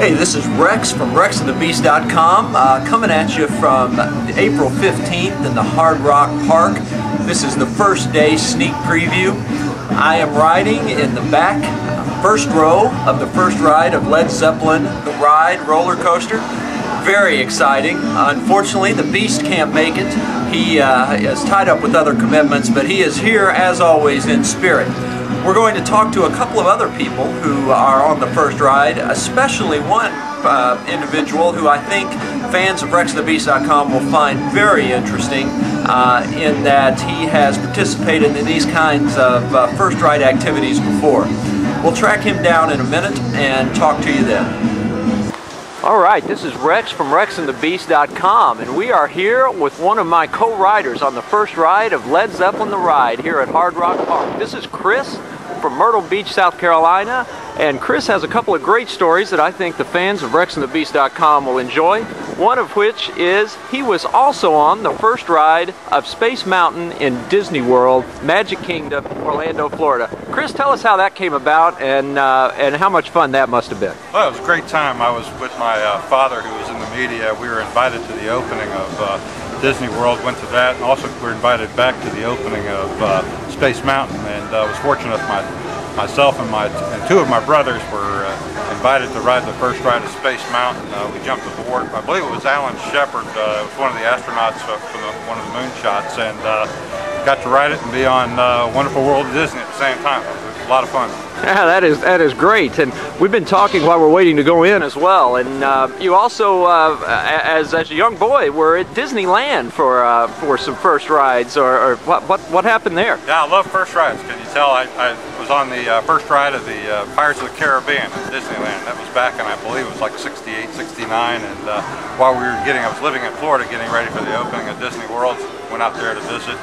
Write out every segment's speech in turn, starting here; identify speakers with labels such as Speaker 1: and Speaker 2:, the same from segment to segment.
Speaker 1: Hey, this is Rex from RexandTheBeast.com coming at you from April 15th in the Hard Rock Park. This is the first day sneak preview. I am riding in the back first row of the first ride of Led Zeppelin The Ride roller coaster. Very exciting. Unfortunately, the Beast can't make it. He is tied up with other commitments, but he is here as always in spirit. We're going to talk to a couple of other people who are on the first ride, especially one individual who I think fans of RexandTheBeast.com will find very interesting in that he has participated in these kinds of first ride activities before. We'll track him down in a minute and talk to you then. Alright, this is Rex from RexandTheBeast.com, and we are here with one of my co-riders on the first ride of Led Zeppelin The Ride here at Hard Rock Park. This is Chris from Myrtle Beach, South Carolina, and Chris has a couple of great stories that I think the fans of RexandTheBeast.com will enjoy, one of which is he was also on the first ride of Space Mountain in Disney World, Magic Kingdom, Orlando, Florida. Chris, tell us how that came about and how much fun that must have been.
Speaker 2: Well, it was a great time. I was with my father, who was in the media. We were invited to the opening of Disney World, went to that, and also we were invited back to the opening of Space Mountain, and I was fortunate myself and two of my brothers were invited to ride the first ride of Space Mountain. We jumped aboard. I believe it was Alan Shepard, was one of the astronauts from one of the moon shots, and got to ride it and be on Wonderful World of Disney at the same time. It was a lot of fun.
Speaker 1: Yeah, that is great, and we've been talking while we're waiting to go in as well. And you also, as a young boy, were at Disneyland for some first rides. Or what happened there?
Speaker 2: Yeah, I love first rides. Can you tell? I was on the first ride of the Pirates of the Caribbean at Disneyland. That was back in, I believe, it was like '68, '69. And while I was living in Florida, getting ready for the opening of Disney World, went out there to visit.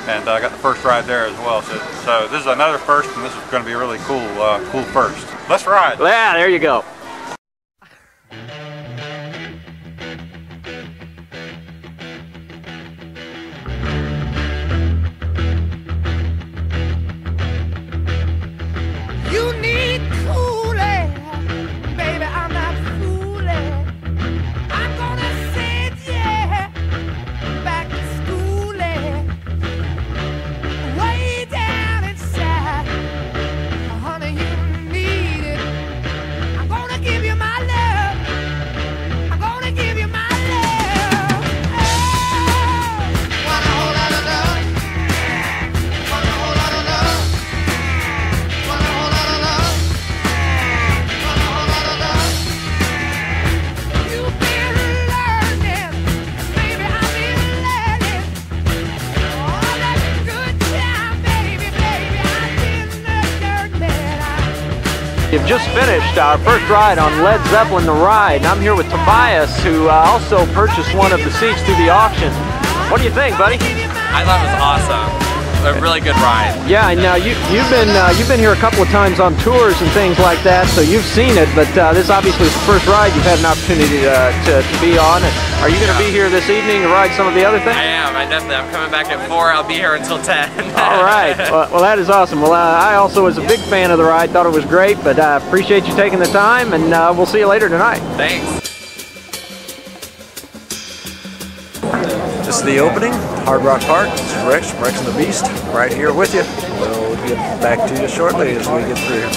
Speaker 2: And I got the first ride there as well. So this is another first, and this is going to be a really cool, cool first. Let's ride.
Speaker 1: Yeah, there you go.
Speaker 3: You need cooling, baby. I'm not fooling. I'm gonna send you back to schooling. Way down inside, honey, you need it. I'm gonna give you my love. I'm gonna give you my love. Oh, want a whole lot of love. Want a whole lot of love. Want a whole lot of love. Want a whole lot of love. You've been learning, baby. I've been learning. All that good time, baby, baby. I've been learning.
Speaker 1: You've just finished our first ride on Led Zeppelin The Ride, and I'm here with Tobias, who also purchased one of the seats through the auction. What do you think, buddy?
Speaker 4: I thought it was awesome. A really good ride.
Speaker 1: Yeah, and now you've been here a couple of times on tours and things like that, so you've seen it. But this obviously is the first ride you've had an opportunity to be on. Are you going to be here this evening to ride some of the other things?
Speaker 4: I am. I'm coming back at 4. I'll be here until 10.
Speaker 1: All right. Well, that is awesome. Well, I also was a big fan of the ride. Thought it was great, but I appreciate you taking the time, and we'll see you later tonight.
Speaker 4: Thanks.
Speaker 1: This is the opening, Hard Rock Park. This is Rex from Rex and the Beast, right here with you. We'll get back to you shortly as we get through.